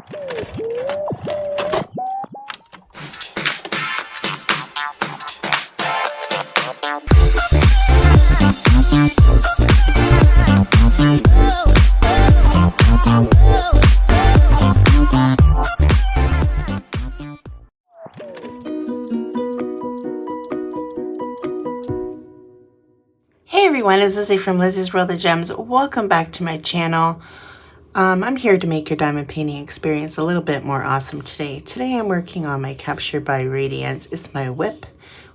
Hey everyone, it's Lizzie from Lizzie's World of Gems. Welcome back to my channel. I'm here to make your diamond painting experience a little bit more awesome today. Today I'm working on my Captured by Radiance. It's my WIP.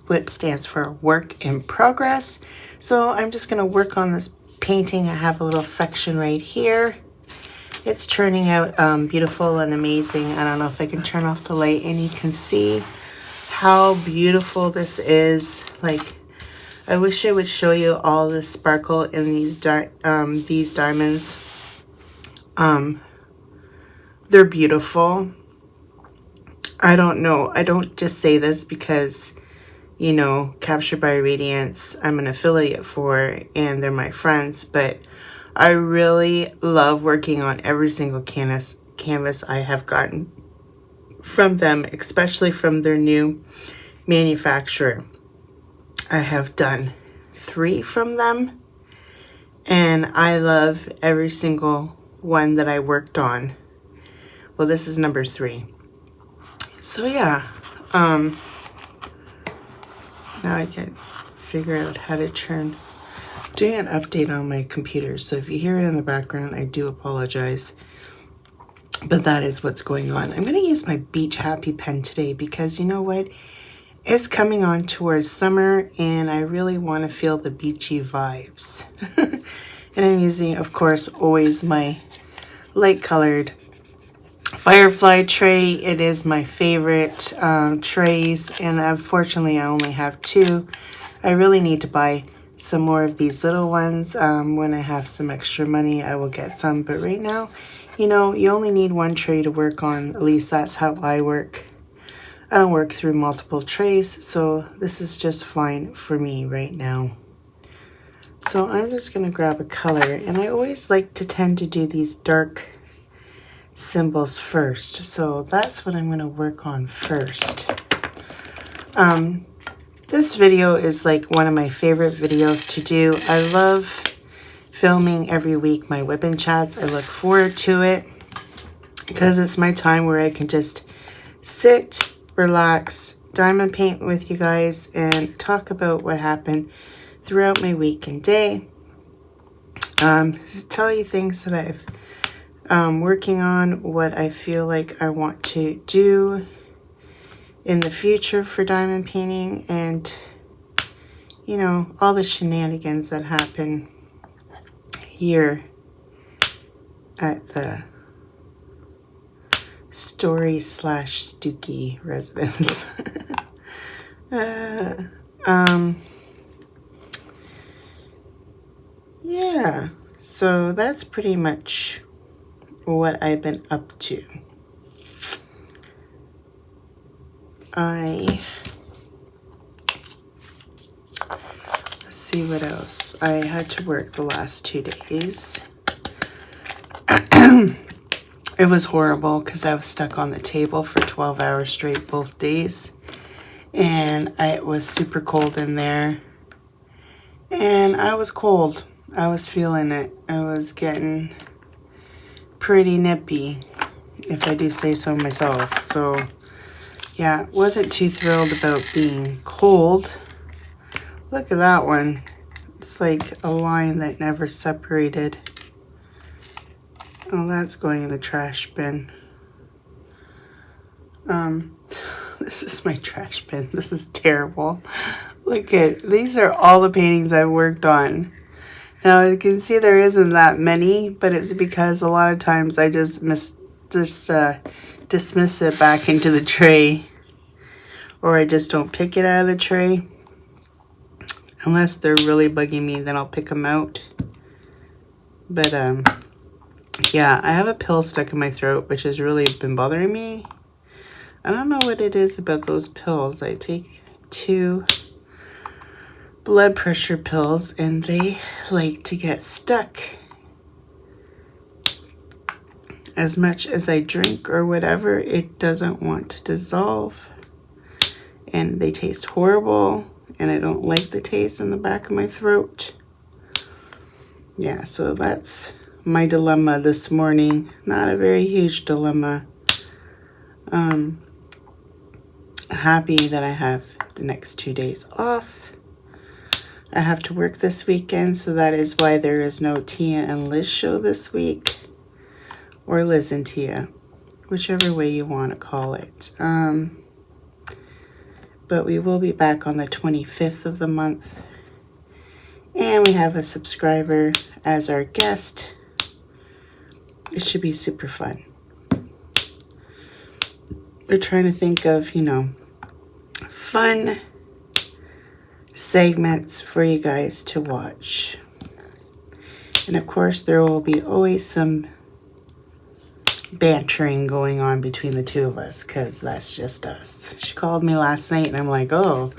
WIP stands for Work in Progress. So I'm just going to work on this painting. I have a little section right here. It's turning out beautiful and amazing. I don't know if I can turn off the light and you can see how beautiful this is. Like, I wish I would show you all the sparkle in these diamonds. They're beautiful. I don't know. I don't just say this because, you know, Captured by Radiance, I'm an affiliate for, and they're my friends, but I really love working on every single canvas I have gotten from them, especially from their new manufacturer. I have done 3 from them, and I love every single one that I worked on. Well, this is number 3. So yeah, now I can figure out how to doing an update on my computer. So if you hear it in the background, I do apologize, but that is what's going on. I'm going to use my Beach Happy pen today because you know what? It's coming on towards summer and I really want to feel the beachy vibes. And I'm using, of course, always my light colored Firefly tray. It is my favorite trays, and unfortunately I only have 2. I really need to buy some more of these little ones. When I have some extra money, I will get some. But right now, you know, you only need 1 tray to work on. At least that's how I work. I don't work through multiple trays, so this is just fine for me right now. So I'm just going to grab a color, and I always like to tend to do these dark symbols first. So that's what I'm going to work on first. This video is like one of my favorite videos to do. I love filming every week my Wip&Chats. I look forward to it because it's my time where I can just sit, relax, diamond paint with you guys, and talk about what happened throughout my week and day. Tell you things that I've working on, what I feel like I want to do in the future for diamond painting, and you know, all the shenanigans that happen here at the Story/Stooky residence. Yeah, so that's pretty much what I've been up to. Let's see what else. I had to work the last 2 days. It was horrible because I was stuck on the table for 12 hours straight both days. And it was super cold in there. And I was cold. I was feeling it. I was getting pretty nippy, if I do say so myself. So yeah, wasn't too thrilled about being cold. Look at that one. It's like a line that never separated. Oh, that's going in the trash bin. This is my trash bin. This is terrible. Look at, these are all the paintings I've worked on. Now you can see there isn't that many, but it's because a lot of times I just dismiss it back into the tray, or I just don't pick it out of the tray. Unless they're really bugging me, then I'll pick them out. But yeah, I have a pill stuck in my throat, which has really been bothering me. I don't know what it is about those pills. I take 2 blood pressure pills and they like to get stuck. as much as I drink or whatever, it doesn't want to dissolve. And they taste horrible, and I don't like the taste in the back of my throat. Yeah, so that's my dilemma this morning. Not a very huge dilemma. Happy that I have the next 2 days off. I have to work this weekend, so that is why there is no Tia and Liz show this week. Or Liz and Tia, whichever way you want to call it. But we will be back on the 25th of the month. And we have a subscriber as our guest. It should be super fun. We're trying to think of, you know, fun segments for you guys to watch. And of course, there will be always some bantering going on between the two of us, because that's just us. She called me last night and I'm like, oh,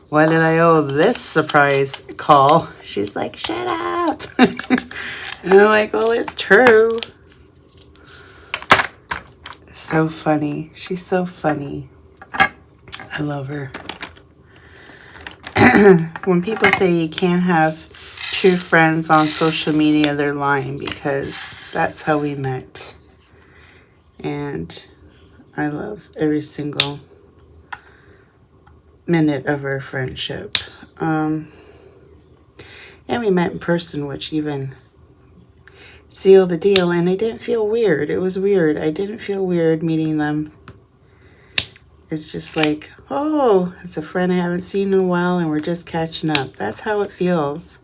why did I owe this surprise call? She's like, shut up. And I'm like, well, it's true. So funny. She's so funny. I love her. When people say you can't have true friends on social media, they're lying, because that's how we met. And I love every single minute of our friendship. And we met in person, which even sealed the deal. And I didn't feel weird. It was weird. I didn't feel weird meeting them. It's just like, oh, it's a friend I haven't seen in a while and we're just catching up. That's how it feels.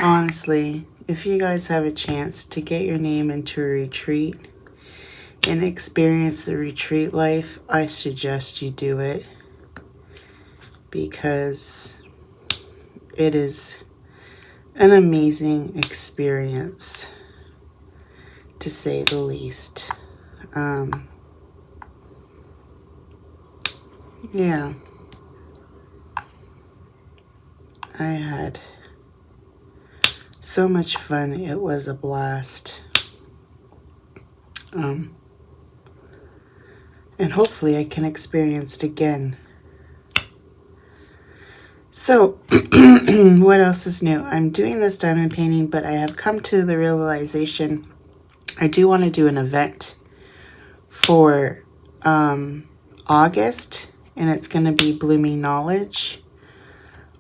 Honestly, if you guys have a chance to get your name into a retreat and experience the retreat life, I suggest you do it, because it is an amazing experience, to say the least. Yeah, I had so much fun. It was a blast. And hopefully I can experience it again. So, what else is new? I'm doing this diamond painting, but I have come to the realization I do want to do an event for August, and it's going to be Blooming Knowledge.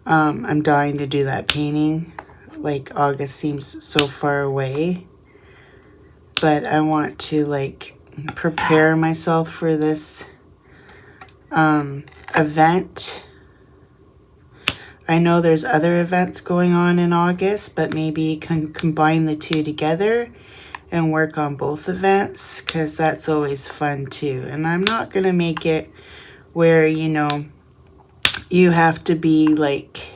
I'm dying to do that painting. Like, August seems so far away, but I want to, like, prepare myself for this event. I know there's other events going on in August, but maybe you can combine the two together and work on both events, because that's always fun too. And I'm not going to make it where, you know, you have to be like,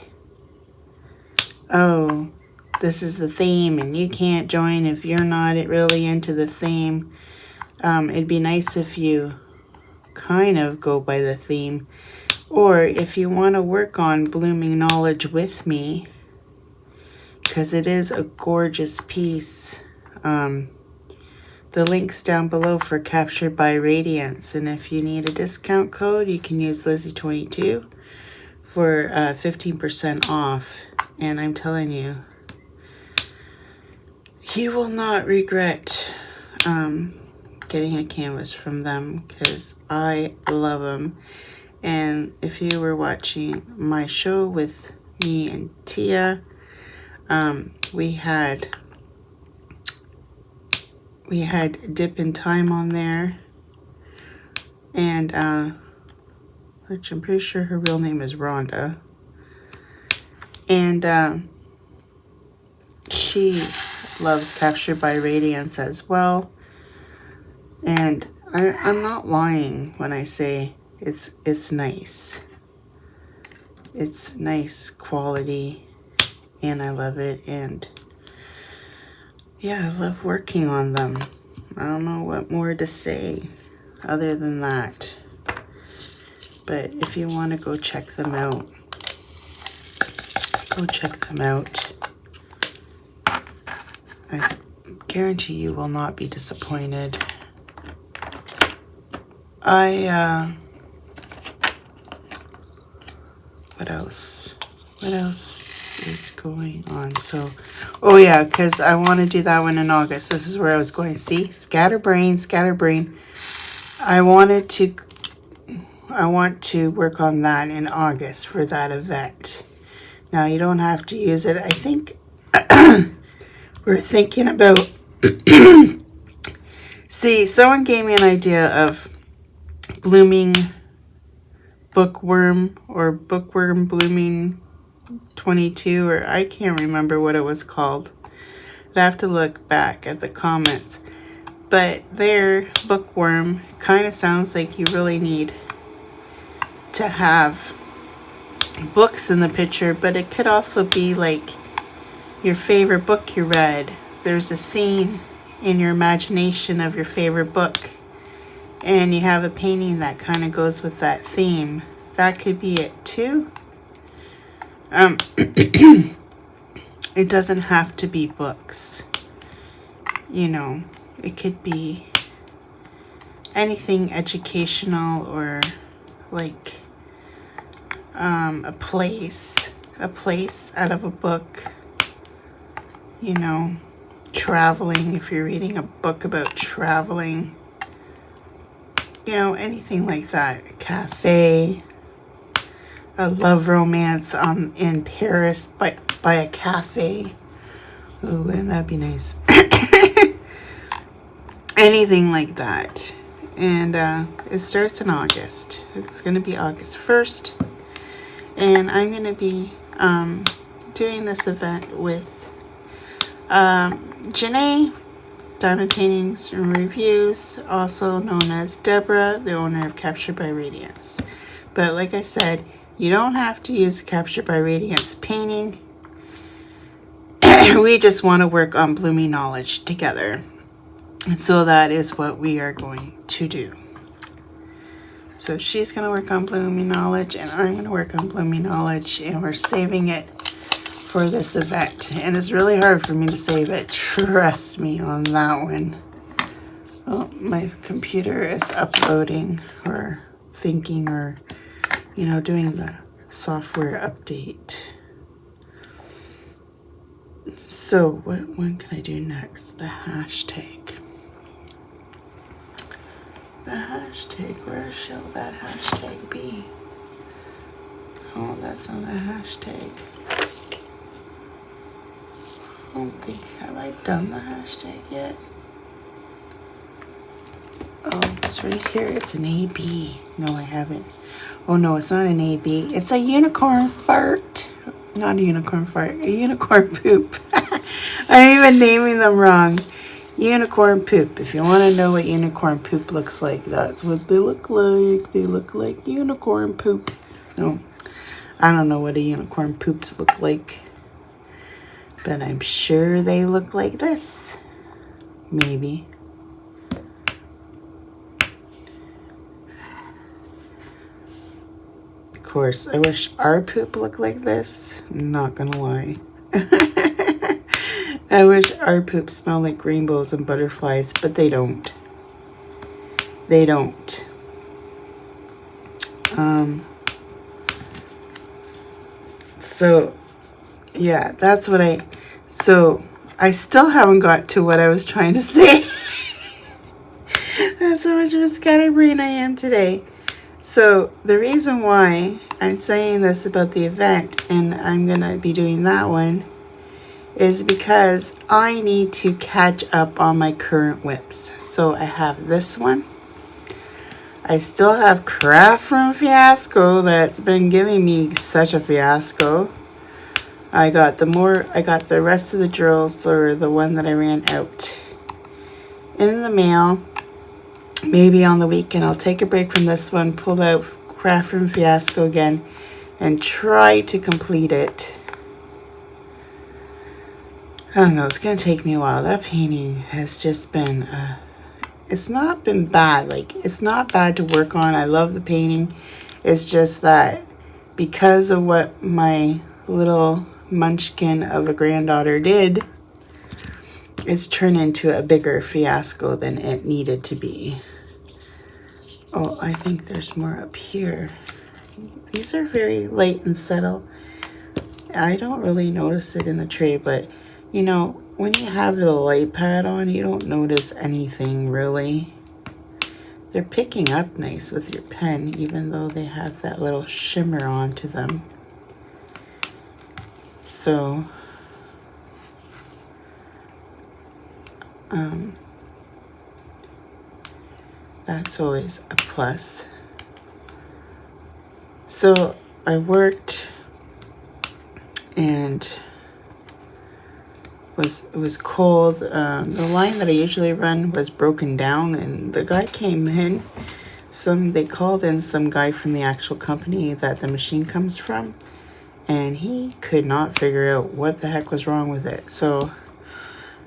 oh, this is the theme and you can't join if you're not really into the theme. It'd be nice if you kind of go by the theme. Or if you want to work on Blooming Knowledge with me, because it is a gorgeous piece. The link's down below for Captured by Radiance. And if you need a discount code, you can use Lizzie22 for 15% off. And I'm telling you, you will not regret getting a canvas from them, because I love them. And if you were watching my show with me and Tia, we had Dip in Time on there, and which I'm pretty sure her real name is Rhonda, and she loves Captured by Radiance as well. And I'm not lying when I say it's nice. It's nice quality, and I love it. And yeah, I love working on them. I don't know what more to say other than that. But if you want to go check them out, go check them out. I guarantee you will not be disappointed. what else? What else is going on? So, oh yeah, because I want to do that one in August. This is where I was going. See, scatterbrain, scatterbrain. I want to work on that in August for that event. Now, you don't have to use it. I think we're thinking about... See, someone gave me an idea of blooming bookworm or bookworm blooming 22, or I can't remember what it was called. I'd have to look back at the comments. But their bookworm kind of sounds like you really need to have books in the picture, but it could also be like your favorite book you read. There's a scene in your imagination of your favorite book, and you have a painting that kind of goes with that theme. That could be it too. It doesn't have to be books. You know, it could be anything educational, or like a place out of a book. You know, traveling, if you're reading a book about traveling. You know, anything like that. A cafe, a love romance in Paris by a cafe. Ooh, wouldn't that be nice? Anything like that. And it starts in August. It's going to be August 1st. And I'm going to be doing this event with Janae, Diamond Paintings and Reviews, also known as Deborah, the owner of Captured by Radiance. But like I said, you don't have to use Captured by Radiance painting. We just want to work on blooming knowledge together. And so that is what we are going to do. So she's going to work on blooming knowledge, and I'm going to work on blooming knowledge, and we're saving it for this event. And it's really hard for me to save it. Trust me on that one. Oh, my computer is uploading, or thinking, or, you know, doing the software update. So what one can I do next? The hashtag. The hashtag. Where shall that hashtag be? Oh, that's not a hashtag. I don't think, have I done the hashtag yet? Oh, it's right here. It's an AB. No, I haven't. Oh no, it's not an AB. It's a unicorn fart. Not a unicorn fart, a unicorn poop. I'm even naming them wrong. Unicorn poop. If you want to know what unicorn poop looks like, that's what they look like. They look like unicorn poop. No, I don't know what a unicorn poops look like, but I'm sure they look like this. Maybe. Of course, I wish our poop looked like this. I'm not gonna lie. I wish our poop smelled like rainbows and butterflies, but they don't. They don't. So, yeah, that's what so I still haven't got to what I was trying to say. That's how much of a scatterbrain I am today. So the reason why I'm saying this about the event, and I'm going to be doing that one, is because I need to catch up on my current whips. So I have this one. I still have Craft from Fiasco that's been giving me such a fiasco. I got the rest of the drills, or the one that I ran out, in the mail. Maybe on the weekend I'll take a break from this one, pull out Craft from Fiasco again, and try to complete it. I don't know, it's going to take me a while. That painting has just been, it's not been bad. Like, it's not bad to work on. I love the painting. It's just that because of what my little munchkin of a granddaughter did, it's turned into a bigger fiasco than it needed to be. Oh, I think there's more up here. These are very light and subtle. I don't really notice it in the tray, but you know, when you have the light pad on, you don't notice anything really. They're picking up nice with your pen, even though they have that little shimmer onto them. So, that's always a plus. So I worked and it was cold. The line that I usually run was broken down, and the guy came in. They called in some guy from the actual company that the machine comes from, and he could not figure out what the heck was wrong with it. So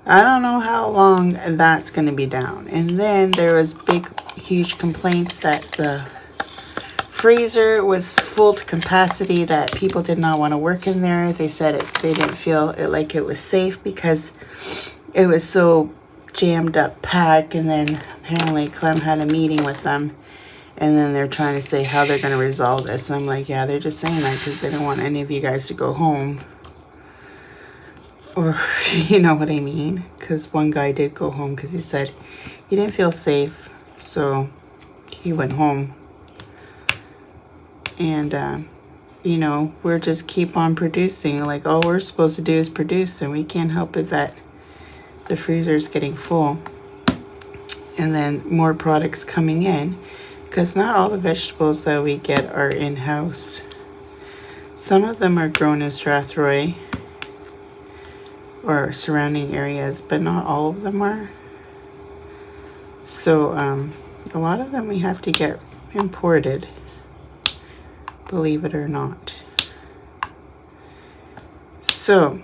I don't know how long that's going to be down. And then there was huge complaints that the freezer was full to capacity, that people did not want to work in there. They said they didn't feel like it was safe because it was so jammed up packed. And then apparently Clem had a meeting with them, and then they're trying to say how they're going to resolve this. And I'm like, yeah, they're just saying that because they don't want any of you guys to go home. Or, you know what I mean? Because one guy did go home because he said he didn't feel safe. So he went home. And, you know, we're just keep on producing. Like, all we're supposed to do is produce, and we can't help it that the freezer's getting full. And then more products coming in, because not all the vegetables that we get are in-house. Some of them are grown in Strathroy or surrounding areas, but not all of them are. So a lot of them we have to get imported, believe it or not. So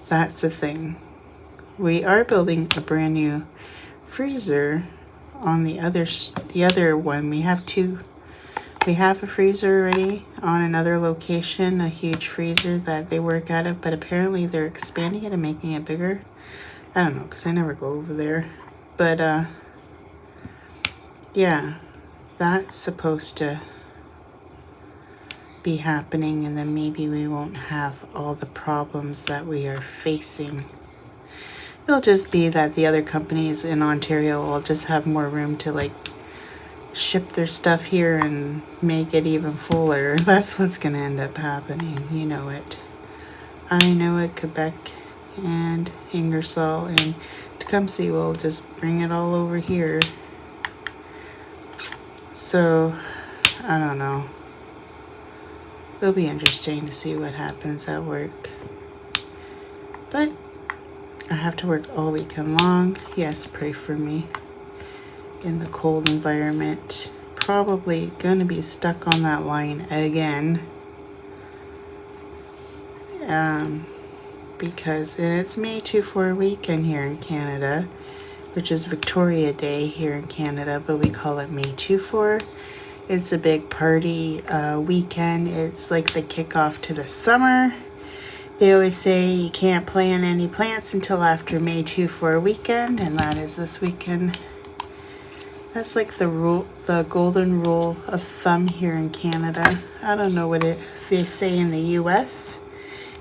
that's the thing. We are building a brand new freezer on the other one. We have a freezer already on another location, a huge freezer that they work out of, but apparently they're expanding it and making it bigger. I don't know, because I never go over there. But yeah, that's supposed to be happening, and then maybe we won't have all the problems that we are facing. It'll just be that the other companies in Ontario will just have more room to like ship their stuff here and make it even fuller. That's what's gonna end up happening. You know it. I know it. Quebec and Ingersoll and Tecumseh will just bring it all over here. So I don't know. It'll be interesting to see what happens at work. But I have to work all weekend long. Yes, pray for me. In the cold environment. Probably gonna be stuck on that line again. Because it's May 2-4 weekend here in Canada, which is Victoria Day here in Canada, but we call it May 2-4. It's a big party weekend. It's like the kickoff to the summer. They always say you can't plant any plants until after May 2-4 weekend, and that is this weekend. That's like the rule, the golden rule of thumb here in Canada. I don't know what they say in the US.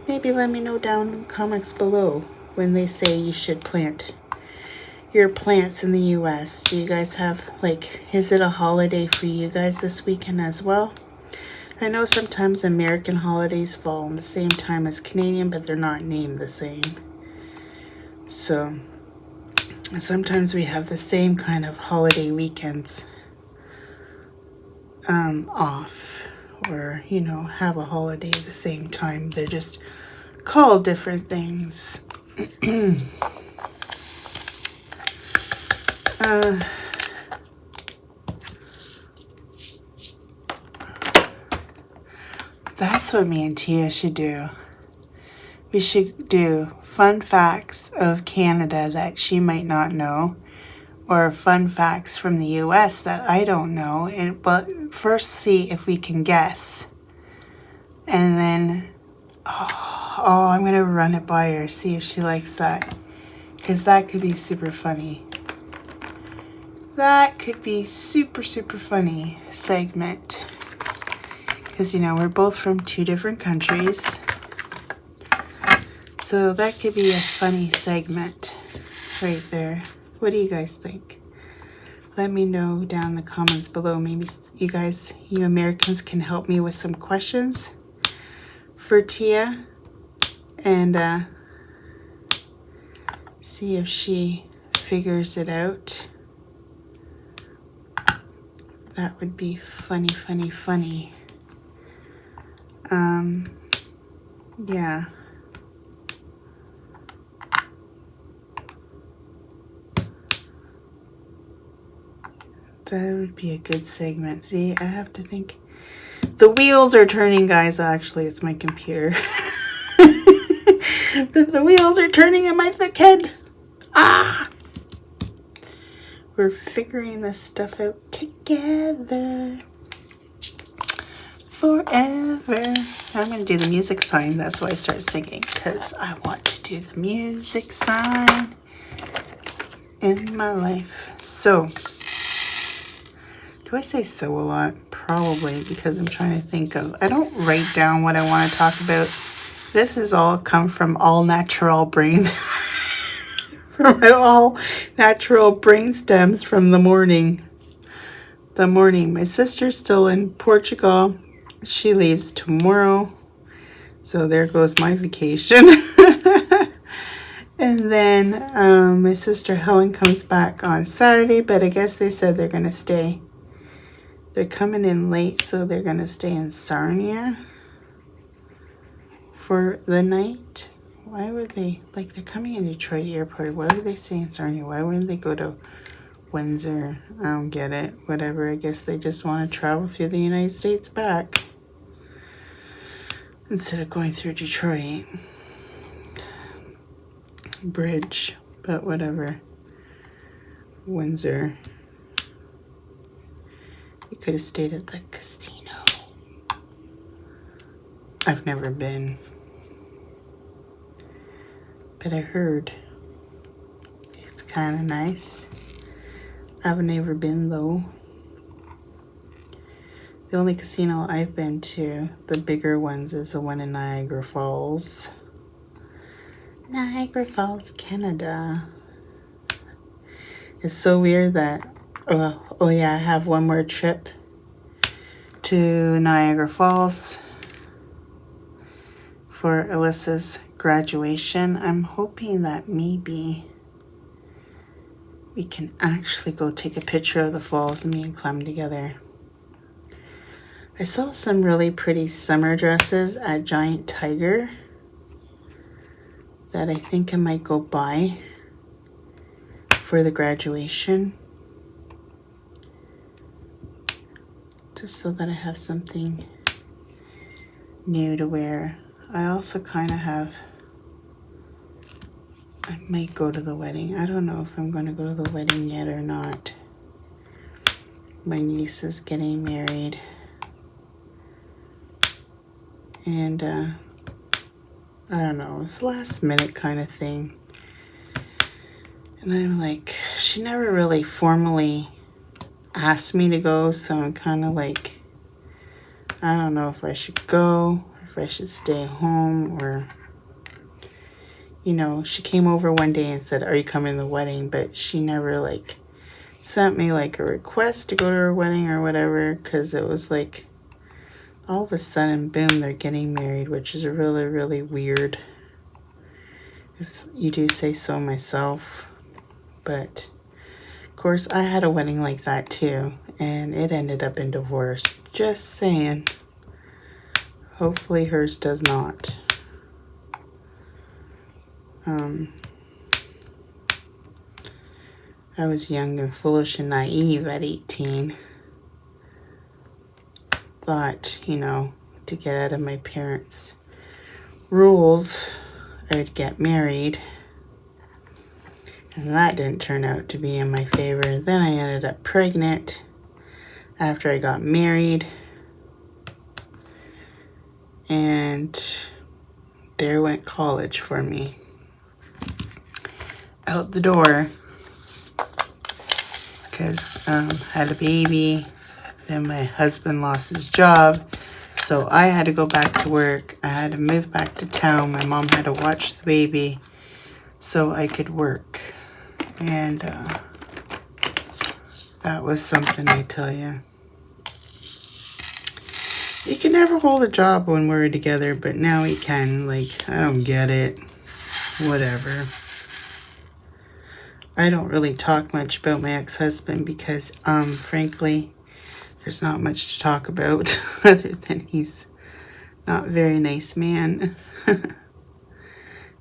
Maybe let me know down in the comments below when they say you should plant your plants in the US. Do you guys have, like, is it a holiday for you guys this weekend as well? I know sometimes American holidays fall on the same time as Canadian, but they're not named the same. So sometimes we have the same kind of holiday weekends off, or, you know, have a holiday at the same time. They're just called different things. That's what me and Tia should do. We should do fun facts of Canada that she might not know, or fun facts from the US that I don't know. But first see if we can guess. And then, I'm going to run it by her, see if she likes that. Because that could be super funny. that could be super, super funny segment. Because, you know, we're both from 2 different countries. So that could be a funny segment right there. What do you guys think? Let me know down in the comments below. Maybe you guys, you Americans, can help me with some questions for Tia. And see if she figures it out. That would be funny, funny, funny. Yeah. That would be a good segment. See, I have to think. The wheels are turning, guys. Actually, it's my computer. The wheels are turning in my thick head. Ah! We're figuring this stuff out together. Forever. I'm going to do the music sign. That's why I started singing. Because I want to do the music sign in my life. So, do I say so a lot? Probably, because I'm trying to think of... I don't write down what I want to talk about. This has all come from all natural brain. From my all natural brain stems from the morning. My sister's still in Portugal. She leaves tomorrow. So there goes my vacation. And then my sister Helen comes back on Saturday, but I guess they said they're going to stay. They're coming in late, so they're going to stay in Sarnia for the night. Why would they, like, they're coming in Detroit Airport. Why would they stay in Sarnia? Why wouldn't they go to Windsor? I don't get it. Whatever. I guess they just want to travel through the United States back instead of going through Detroit Bridge. But whatever. Windsor. You could have stayed at the casino. I've never been. But I heard it's kind of nice. I've never been though. The only casino I've been to, the bigger ones, is the one in Niagara Falls. Niagara Falls, Canada. It's so weird that, oh yeah, I have one more trip to Niagara Falls for Alyssa's graduation. I'm hoping that maybe we can actually go take a picture of the falls, me and Clem together. I saw some really pretty summer dresses at Giant Tiger that I think I might go buy for the graduation, just so that I have something new to wear. I also kind of have, I might go to the wedding. I don't know if I'm going to go to the wedding yet or not. My niece is getting married. And I don't know, it's last minute kind of thing. And I'm like, she never really formally asked me to go, so I'm kind of like, I don't know if I should go, or if I should stay home, or, you know, she came over one day and said, are you coming to the wedding? But she never, like, sent me, like, a request to go to her wedding or whatever, because it was, like, all of a sudden, boom, they're getting married, which is really, really weird, if you do say so myself. But, of course, I had a wedding like that, too, and it ended up in divorce. Just saying. Hopefully hers does not. I was young and foolish and naive at 18. Thought, you know, to get out of my parents' rules, I would get married. And that didn't turn out to be in my favor. Then I ended up pregnant after I got married. And there went college for me. Out the door. because I had a baby. Then my husband lost his job. So I had to go back to work. I had to move back to town. My mom had to watch the baby so I could work. And that was something, I tell you. You can never hold a job when we're together, but now we can. Like, I don't get it. Whatever. I don't really talk much about my ex-husband because, frankly, there's not much to talk about other than he's not a very nice man.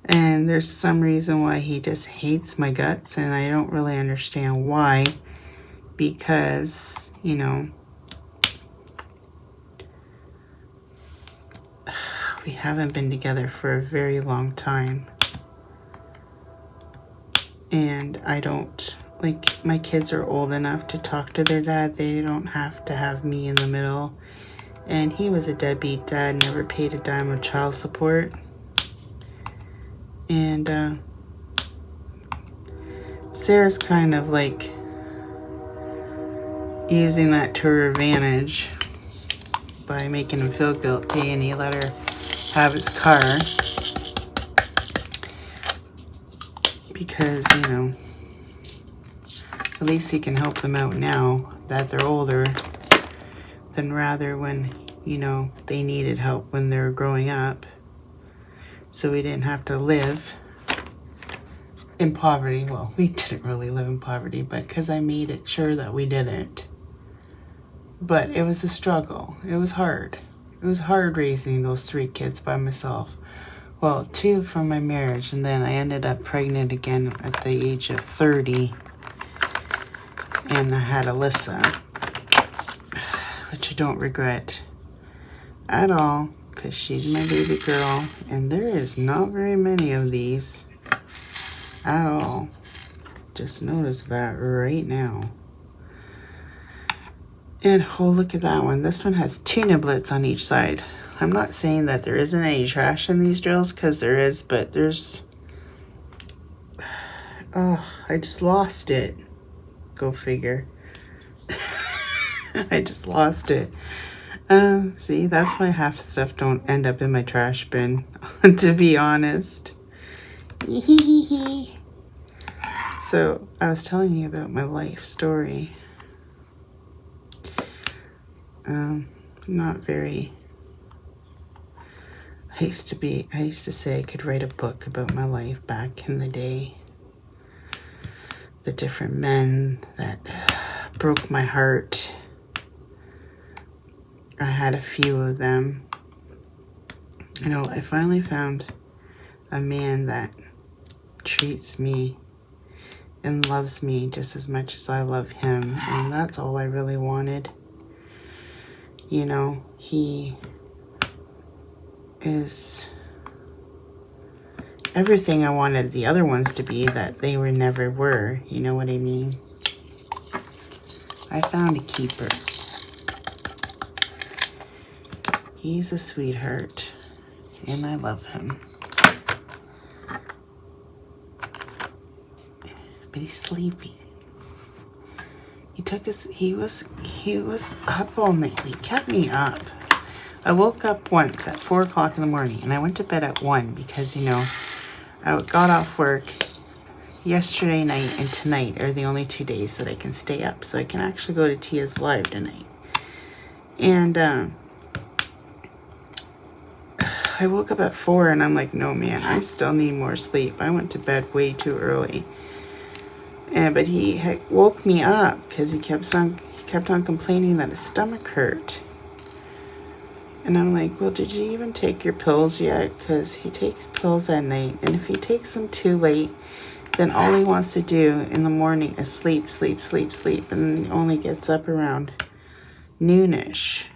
And there's some reason why he just hates my guts, and I don't really understand why. Because, you know, we haven't been together for a very long time. And I don't, like, my kids are old enough to talk to their dad. They don't have to have me in the middle. And he was a deadbeat dad, never paid a dime of child support. And Sarah's kind of like using that to her advantage by making him feel guilty, and he let her have his car because, you know, at least he can help them out now that they're older than rather when, you know, they needed help when they were growing up. So we didn't have to live in poverty. Well, we didn't really live in poverty, but because I made it sure that we didn't. But it was a struggle. It was hard. It was hard raising those 3 kids by myself. Well, 2 from my marriage, and then I ended up pregnant again at the age of 30. And I had Alyssa, which I don't regret at all, because she's my baby girl, and there is not very many of these at all. Just noticed that right now. And oh, look at that one. This one has 2 niblets on each side. I'm not saying that there isn't any trash in these drills, because there is, but there's... Oh, I just lost it. Go figure. I just lost it. See, that's why half stuff don't end up in my trash bin, to be honest. So, I was telling you about my life story. Not very... I used to say I could write a book about my life back in the day. The different men that broke my heart. I had a few of them. You know, I finally found a man that treats me and loves me just as much as I love him. And that's all I really wanted. You know, he is everything I wanted the other ones to be that they were never were. You know what I mean? I found a keeper. He's a sweetheart, and I love him. But he's sleeping. He was up all night. He kept me up. I woke up once at 4 o'clock in the morning, and I went to bed at 1 because, you know, I got off work yesterday night and tonight are the only 2 days that I can stay up, so I can actually go to Tia's live tonight. And I woke up at 4, and I'm like, no, man, I still need more sleep. I went to bed way too early. But he woke me up because he kept on complaining that his stomach hurt. And I'm like, well, did you even take your pills yet? Because he takes pills at night. And if he takes them too late, then all he wants to do in the morning is sleep, sleep, sleep, sleep. And then he only gets up around noonish.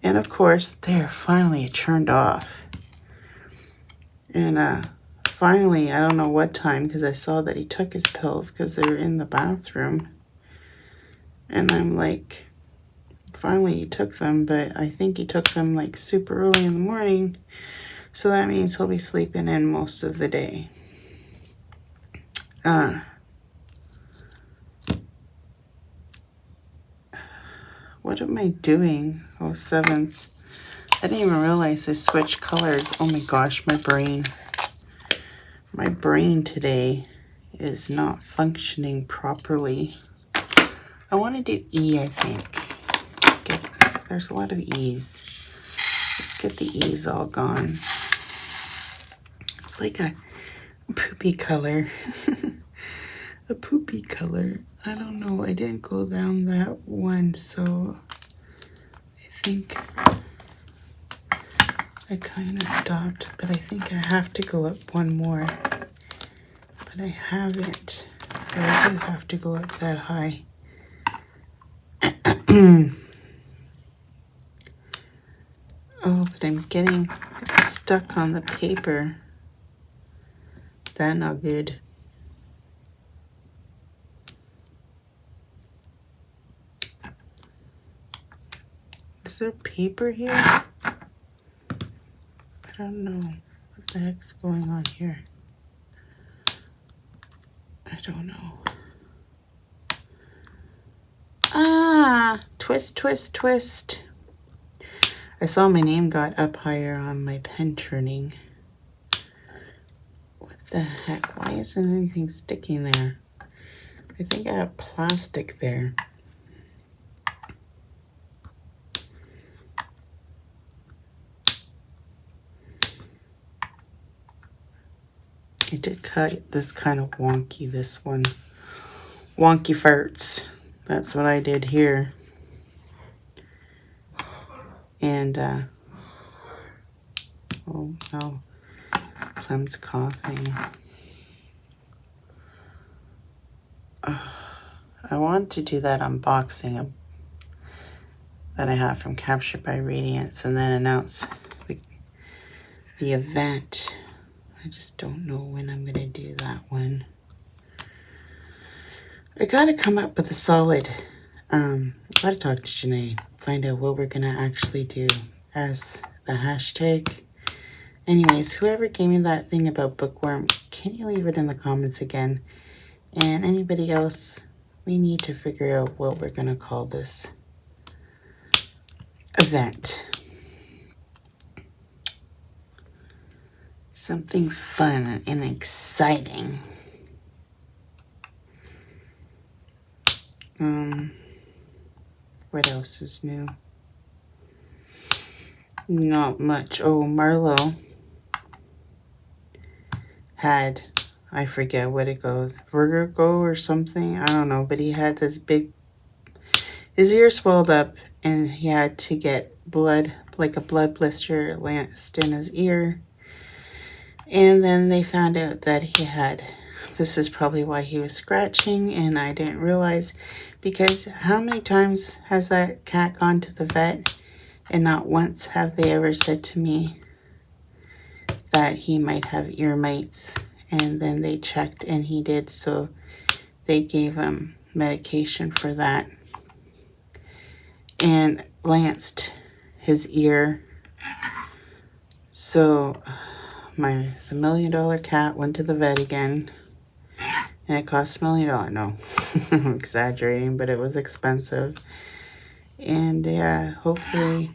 And of course, they're finally turned off. And finally, I don't know what time, because I saw that he took his pills because they were in the bathroom. And I'm like... Finally, he took them, but I think he took them like super early in the morning. So that means he'll be sleeping in most of the day. What am I doing? Oh, sevens. I didn't even realize I switched colors. Oh my gosh, my brain. My brain today is not functioning properly. I want to do E, I think. There's a lot of E's. Let's get the E's all gone. It's like a poopy color. A poopy color. I don't know. I didn't go down that one, so I think I kind of stopped, but I think I have to go up one more. But I haven't, so I do have to go up that high. Oh, but I'm getting stuck on the paper. That not good. Is there paper here? I don't know. What the heck's going on here? I don't know. Ah, twist, twist, twist. I saw my name got up higher on my pen turning. What the heck? Why isn't anything sticking there? I think I have plastic there. I did cut this kind of wonky, this one. Wonky farts. That's what I did here. And, oh no, Clem's coughing. I want to do that unboxing that I have from Captured by Radiance and then announce the event. I just don't know when I'm going to do that one. I got to come up with a solid, I got to talk to Janae, find out what we're going to actually do as the hashtag. Anyways, whoever gave me that thing about bookworm, can you leave it in the comments again? And anybody else, we need to figure out what we're going to call this event. Something fun and exciting. What else is new? Not much. Oh, Marlo had, I forget what it goes, vertigo or something. I don't know, but he had this big, his ear swelled up and he had to get blood, like a blood blister lanced in his ear. And then they found out that he had, this is probably why he was scratching, and I didn't realize, because how many times has that cat gone to the vet and not once have they ever said to me that he might have ear mites? And then they checked and he did, so they gave him medication for that and lanced his ear. So the $1 million cat went to the vet again, and it cost $1 million. No, I'm exaggerating, but it was expensive. And yeah, hopefully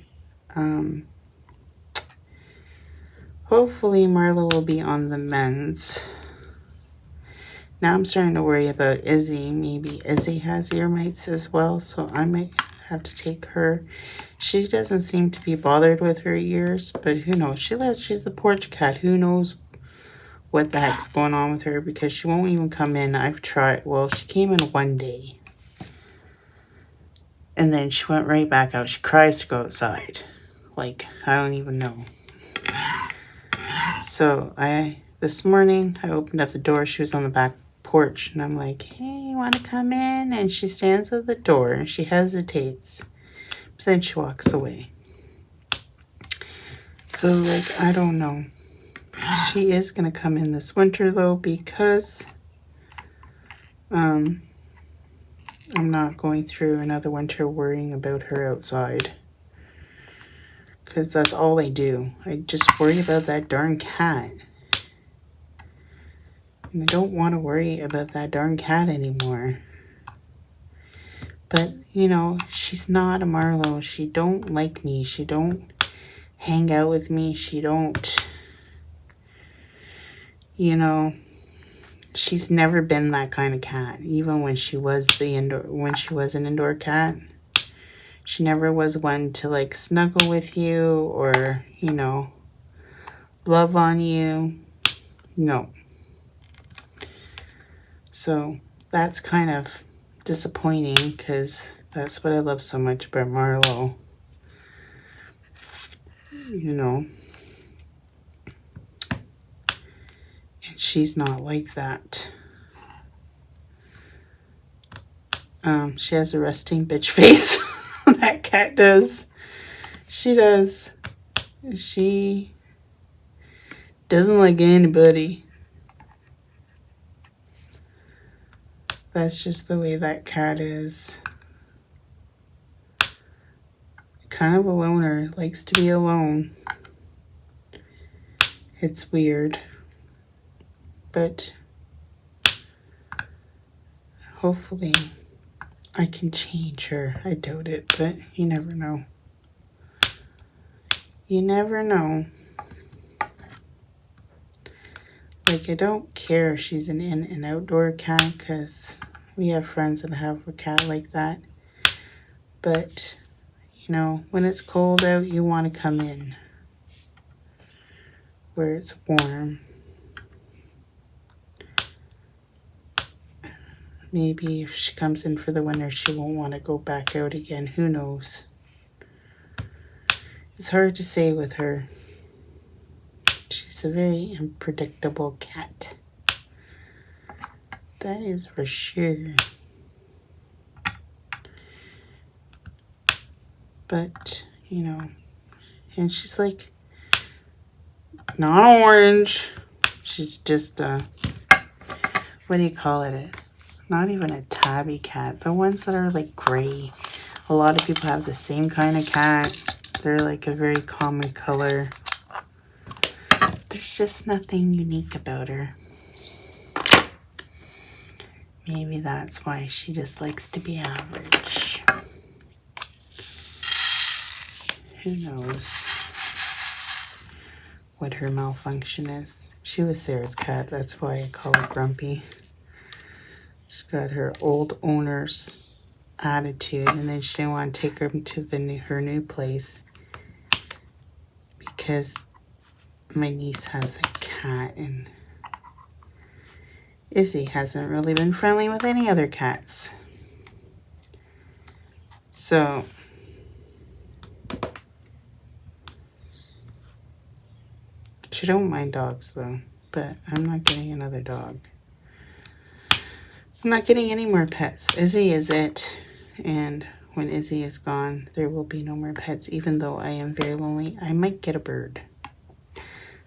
Marlo will be on the mends. Now I'm starting to worry about Izzy. Maybe Izzy has ear mites as well, so I might have to take her. She doesn't seem to be bothered with her ears, but who knows? She's the porch cat. Who knows what the heck's going on with her, because she won't even come in. I've tried. Well, she came in one day, and then she went right back out. She cries to go outside. Like, I don't even know. So this morning, I opened up the door. She was on the back porch, and I'm like, hey, you want to come in? And she stands at the door, and she hesitates. But then she walks away. So, like, I don't know. She is going to come in this winter, though, because I'm not going through another winter worrying about her outside. Because that's all I do. I just worry about that darn cat. And I don't want to worry about that darn cat anymore. But, you know, she's not a Marlo. She don't like me. She don't hang out with me. She don't, you know, she's never been that kind of cat. Even when she was an indoor cat, she never was one to like snuggle with you or, you know, love on you. No. So that's kind of disappointing because that's what I love so much about Marlo. You know. And she's not like that. She has a resting bitch face. That cat does. She does. She doesn't like anybody. That's just the way that cat is. Kind of a loner. Likes to be alone. It's weird. But hopefully I can change her. I doubt it, but you never know. You never know. Like, I don't care if she's an in and outdoor cat because we have friends that have a cat like that. But, you know, when it's cold out, you want to come in where it's warm. Maybe if she comes in for the winter, she won't want to go back out again. Who knows? It's hard to say with her. She's a very unpredictable cat. That is for sure. But, you know, and she's like, not orange. She's just what do you call it? Not even a tabby cat. The ones that are like gray. A lot of people have the same kind of cat. They're like a very common color. There's just nothing unique about her. Maybe that's why she just likes to be average. Who knows what her malfunction is. She was Sarah's cat. That's why I call her Grumpy. She's got her old owner's attitude, and then she didn't want to take her to her new place because my niece has a cat, and Izzy hasn't really been friendly with any other cats. So she don't mind dogs though, but I'm not getting another dog. I'm not getting any more pets. Izzy is it, and when Izzy is gone, there will be no more pets. Even though I am very lonely, I might get a bird.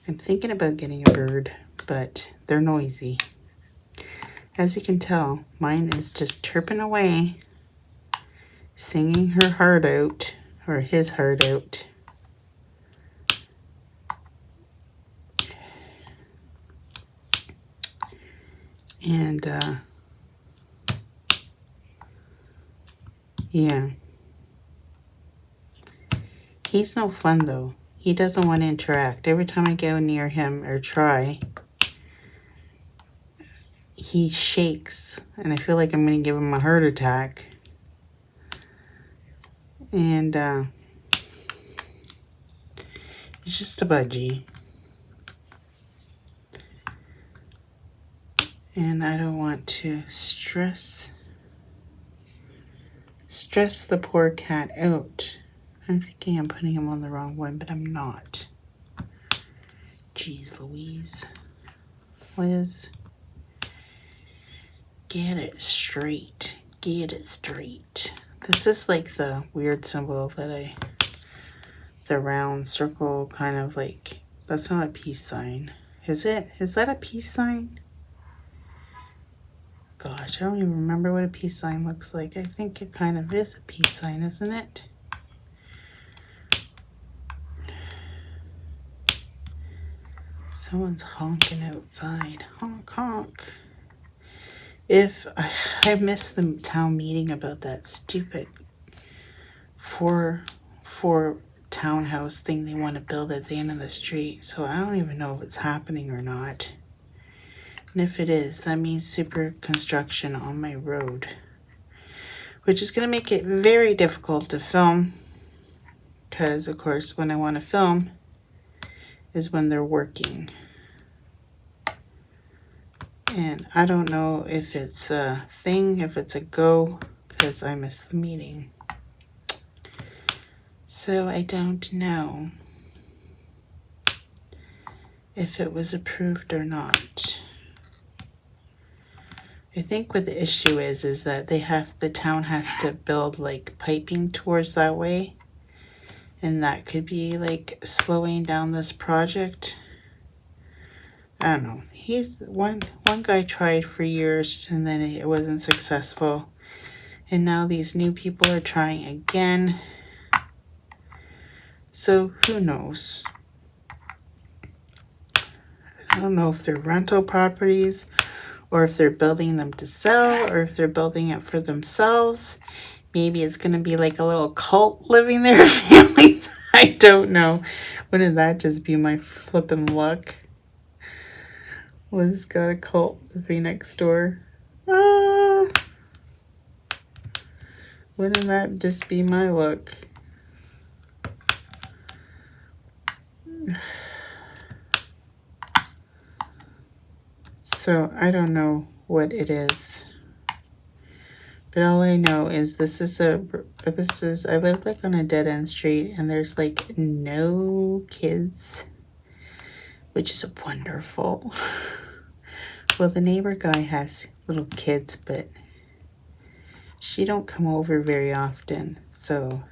I'm thinking about getting a bird, but they're noisy. As you can tell, mine is just chirping away, singing her heart out, or his heart out. And, yeah. He's no fun, though. He doesn't want to interact. Every time I go near him or try, he shakes, and I feel like I'm going to give him a heart attack. And, he's just a budgie. And I don't want to stress the poor cat out. I'm thinking I'm putting him on the wrong one, but I'm not. Jeez Louise. Liz, get it straight. Get it straight. This is like the weird symbol that the round circle kind of like, that's not a peace sign. Is it? Is that a peace sign? Gosh, I don't even remember what a peace sign looks like. I think it kind of is a peace sign, isn't it? Someone's honking outside. Honk, honk. if I missed the town meeting about that stupid four townhouse thing they want to build at the end of the street. So I don't even know if it's happening or not. And if it is, that means super construction on my road, which is going to make it very difficult to film. Because, of course, when I want to film is when they're working. And I don't know if it's a thing, if it's a go, because I missed the meeting. So I don't know if it was approved or not. I think what the issue is that the town has to build like piping towards that way. And that could be like slowing down this project. I don't know. He's one guy tried for years and then it wasn't successful. And now these new people are trying again. So who knows? I don't know if they're rental properties or if they're building them to sell or if they're building it for themselves. Maybe it's going to be like a little cult living there, families. I don't know. Wouldn't that just be my flippin' luck? Liz got a cult living next door. Wouldn't that just be my luck? So I don't know what it is. But all I know is I live like on a dead end street and there's like no kids, which is wonderful. Well, the neighbor guy has little kids, but she don't come over very often. So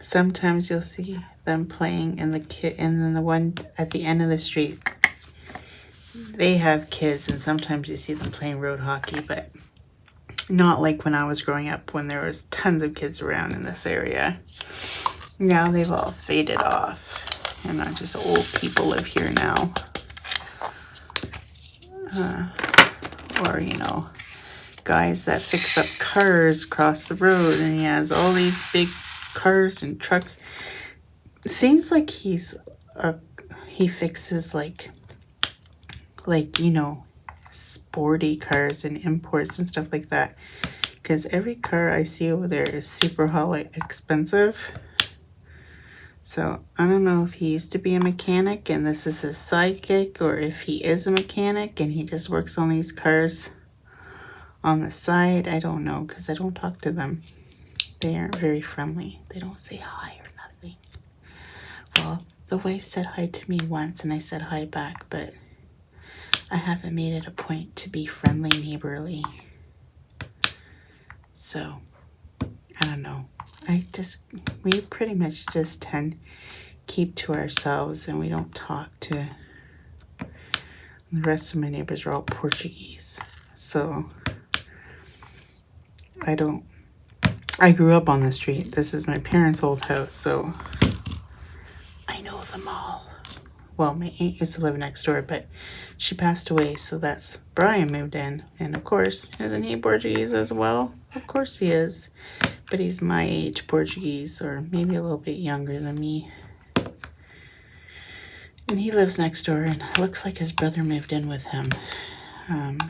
sometimes you'll see them playing and then the one at the end of the street, they have kids and sometimes you see them playing road hockey, but not like when I was growing up when there was tons of kids around in this area. Now they've all faded off and not just old people live here now. Or, you know, guys that fix up cars across the road and he has all these big cars and trucks. It seems like he fixes like, you know, sporty cars and imports and stuff like that, because every car I see over there is super expensive. So I don't know if he used to be a mechanic and this is his sidekick, or if he is a mechanic and he just works on these cars on the side. I don't know, because I don't talk to them. They aren't very friendly. They don't say hi or nothing. Well, the wife said hi to me once and I said hi back, but I haven't made it a point to be friendly, neighborly. So, I don't know. We pretty much just keep to ourselves and we don't talk to, the rest of my neighbors are all Portuguese. So, I grew up on the street. This is my parents' old house, so I know them all. Well, my aunt used to live next door, but she passed away, so that's Brian moved in. And of course, isn't he Portuguese as well? Of course he is. But he's my age Portuguese, or maybe a little bit younger than me. And he lives next door, and it looks like his brother moved in with him.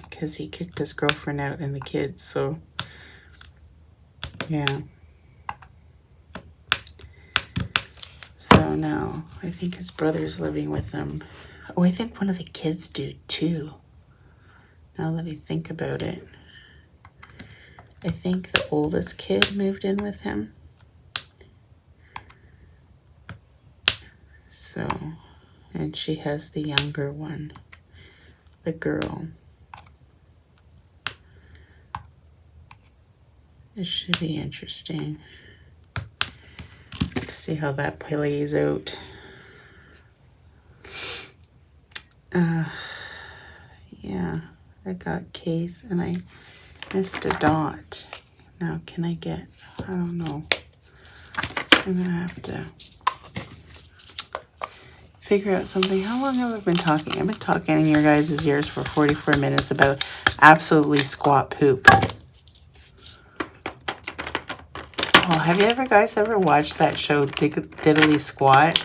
Because he kicked his girlfriend out and the kids, so yeah. So now, I think his brother's living with him. Oh, I think one of the kids do too. Now that I think about it. I think the oldest kid moved in with him. So, and she has the younger one, the girl. It should be interesting to see how that plays out. Yeah, I got case and I missed a dot. Now can I get, I don't know. I'm gonna have to figure out something. How long have I been talking? I've been talking in your guys' ears for 44 minutes about absolutely squat poop. Oh, have you ever watched that show, Diddly Squat?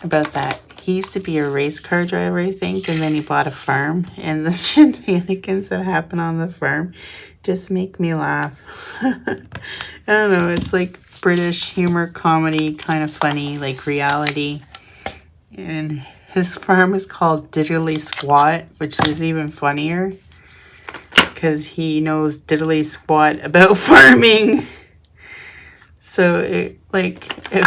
About that. He used to be a race car driver, I think, and then he bought a farm. And the shenanigans that happen on the farm just make me laugh. I don't know. It's like British humor, comedy, kind of funny, like reality. And his farm is called Diddly Squat, which is even funnier because he knows diddly squat about farming. So it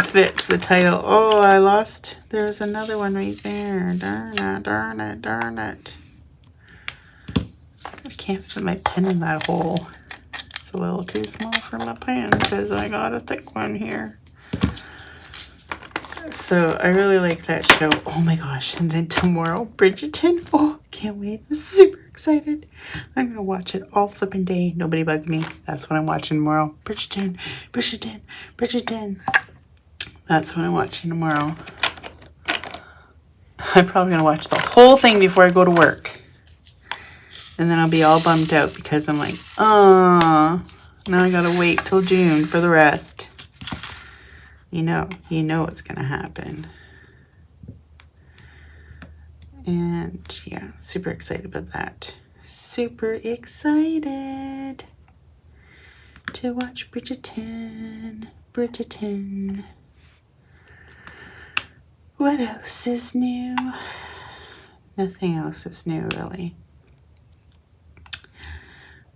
fits the title. Oh, I lost. There's another one right there. Darn it, darn it, darn it. I can't fit my pen in that hole. It's a little too small for my pen because I got a thick one here. So I really like that show. Oh my gosh. And then tomorrow, Bridgerton. Oh, can't wait. I'm super excited. I'm going to watch it all flipping day. Nobody bug me. That's what I'm watching tomorrow. Bridgerton, Bridgerton, Bridgerton. That's what I'm watching tomorrow. I'm probably going to watch the whole thing before I go to work. And then I'll be all bummed out because I'm like, oh, now I got to wait till June for the rest. You know what's going to happen. And yeah, super excited about that. Super excited to watch Bridgerton. Bridgerton. What else is new? Nothing else is new, really.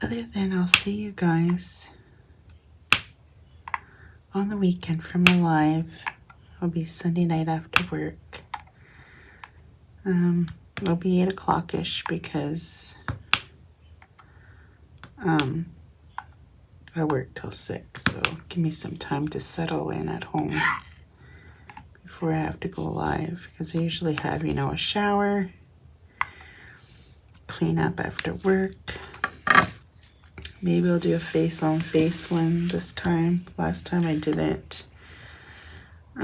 Other than I'll see you guys on the weekend from a live. It'll be Sunday night after work. It'll be 8 o'clock-ish because I work till 6, so give me some time to settle in at home before I have to go live, because I usually have, a shower, clean up after work. Maybe I'll do a face-on-face one this time. Last time I didn't. I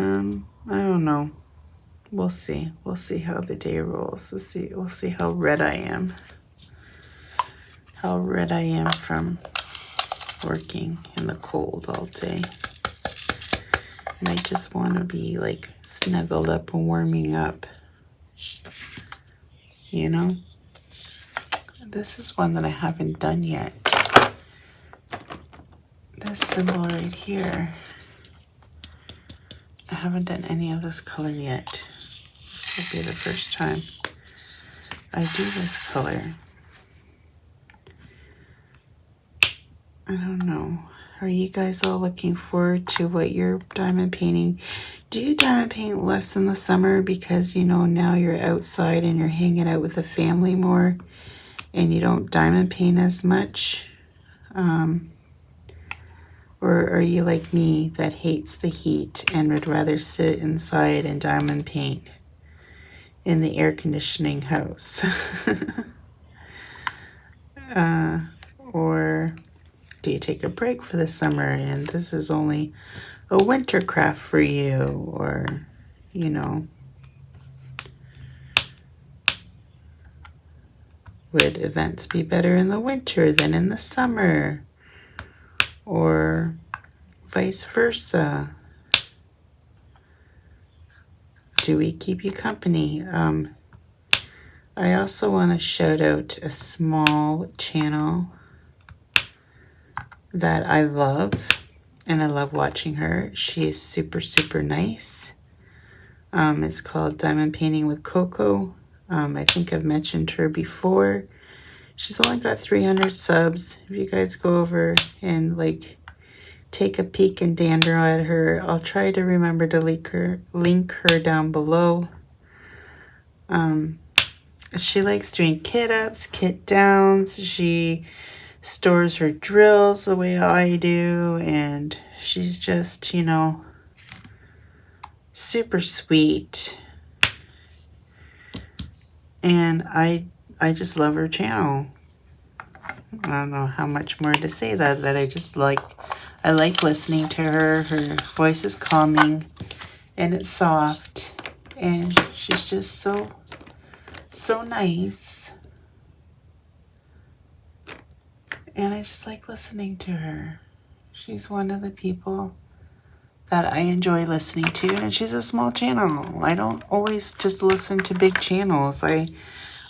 don't know. We'll see. We'll see how the day rolls. We'll see how red I am. How red I am from working in the cold all day. Might just want to be like snuggled up and warming up. This is one that I haven't done yet. This symbol right here. I haven't done any of this color yet. This will be the first time I do this color. I don't know. Are you guys all looking forward to what you're diamond painting? Do you diamond paint less in the summer because, now you're outside and you're hanging out with the family more and you don't diamond paint as much? Or are you like me that hates the heat and would rather sit inside and diamond paint in the air conditioning house? Or do you take a break for the summer and this is only a winter craft for you? Or, would events be better in the winter than in the summer? Or vice versa? Do we keep you company? I also want to shout out a small channel that I love, and I love watching her. She is super, super nice. It's called Diamond Painting with Coco. I think I've mentioned her before. She's only got 300 subs. If you guys go over and take a peek and dander at her, I'll try to remember to link her down below. She likes doing kit ups, kit downs. She stores her drills the way I do, and she's just, super sweet. And I just love her channel. I don't know how much more to say that I like listening to her. Her voice is calming and it's soft And she's just so nice. And I just like listening to her. She's one of the people that I enjoy listening to, and she's a small channel. I don't always just listen to big channels. I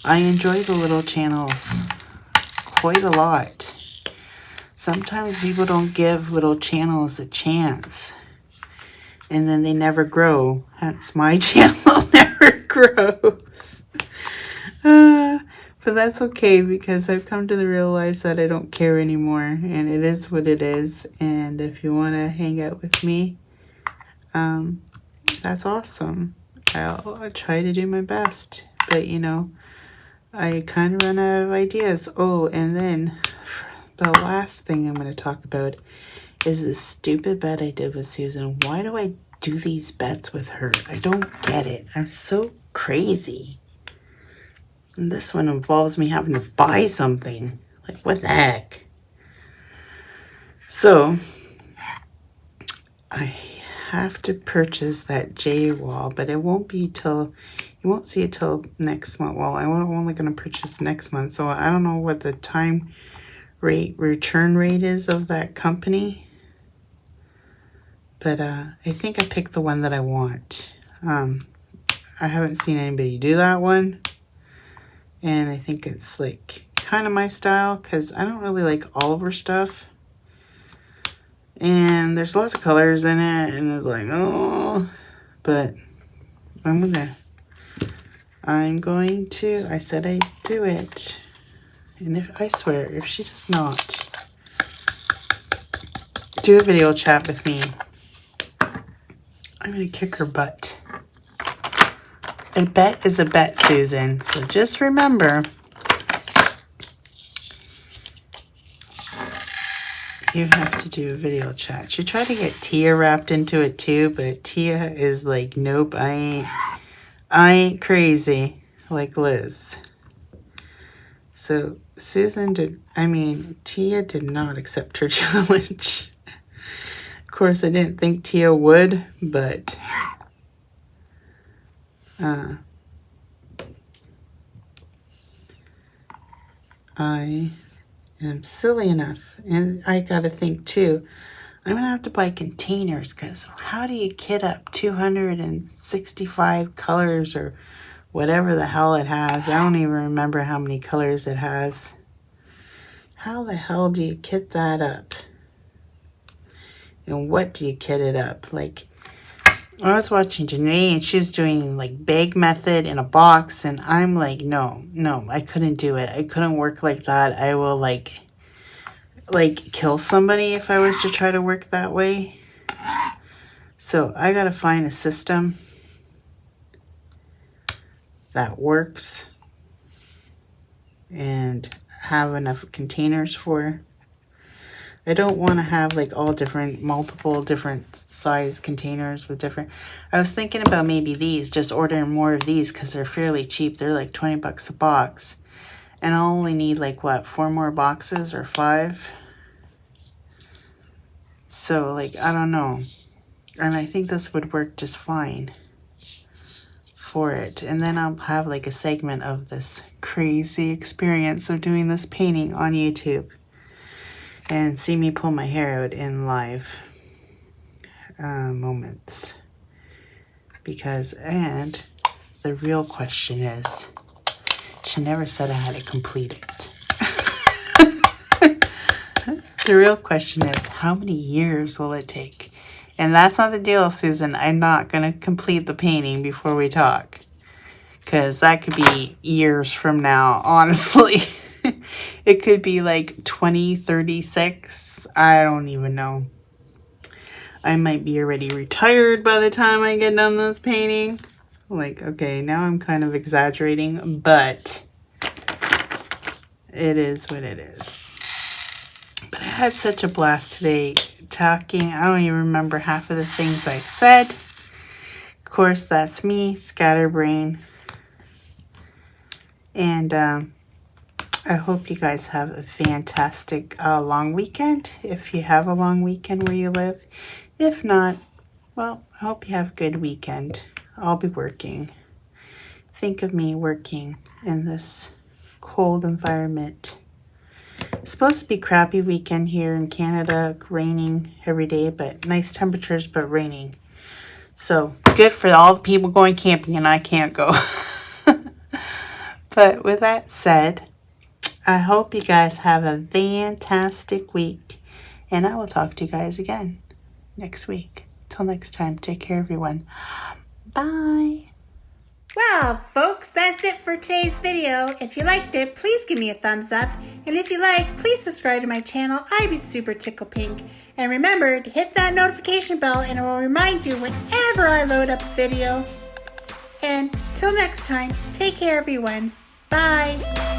enjoy the little channels quite a lot. Sometimes people don't give little channels a chance, and then they never grow. Hence my channel never grows. But that's okay, because I've come to realize that I don't care anymore, and it is what it is. And if you want to hang out with me, that's awesome. I'll try to do my best, but you know, I kind of run out of ideas. Oh, and then the last thing I'm going to talk about is this stupid bet I did with Susan. Why do I do these bets with her? I don't get it. I'm so crazy. And this one involves me having to buy something. Like, what the heck? So, I have to purchase that J wall, but it won't be till, you won't see it till next month. Well, I'm only going to purchase next month, so I don't know what the return rate is of that company. But I think I picked the one that I want. I haven't seen anybody do that one. And I think it's like kind of my style, because I don't really like all of her stuff. And there's lots of colors in it, and it's like, oh. But I'm going to, I said I'd do it. And I swear, if she does not do a video chat with me, I'm going to kick her butt. A bet is a bet, Susan. So just remember, you have to do a video chat. She tried to get Tia wrapped into it too, but Tia is like, nope, I ain't crazy like Liz. So Tia did not accept her challenge. Of course, I didn't think Tia would, but I am silly enough, and I gotta think too, I'm gonna have to buy containers, because how do you kit up 265 colors or whatever the hell it has? I don't even remember how many colors it has. How the hell do you kit that up? And what do you kit it up? Like, I was watching Janae, and she was doing like bag method in a box, and I'm like, no, I couldn't do it. I couldn't work like that. I will like kill somebody if I was to try to work that way. So I gotta find a system that works and have enough containers for. I don't want to have like all multiple different size containers with different. I was thinking about maybe these, just ordering more of these, because they're fairly cheap. They're like 20 bucks a box. And I'll only need like, what, 4 more boxes or 5? So like, I don't know. And I think this would work just fine for it. And then I'll have like a segment of this crazy experience of doing this painting on YouTube. And see me pull my hair out in live moments. And the real question is, she never said I had to complete it. The real question is, how many years will it take? And that's not the deal, Susan. I'm not going to complete the painting before we talk, because that could be years from now, honestly. It could be like 2036. I don't even know. I might be already retired by the time I get done this painting. Like, okay, now I'm kind of exaggerating, but it is what it is. But I had such a blast today talking. I don't even remember half of the things I said. Of course, that's me, scatterbrain. And I hope you guys have a fantastic long weekend, if you have a long weekend where you live. If not, well, I hope you have a good weekend. I'll be working. Think of me working in this cold environment. It's supposed to be crappy weekend here in Canada, raining every day, but nice temperatures, but raining. So good for all the people going camping, and I can't go. But with that said, I hope you guys have a fantastic week, and I will talk to you guys again next week. Till next time, take care, everyone. Bye. Well, folks, that's it for today's video. If you liked it, please give me a thumbs up. And if you like, please subscribe to my channel. I'd be super tickle pink. And remember to hit that notification bell and it will remind you whenever I load up a video. And till next time, take care, everyone. Bye.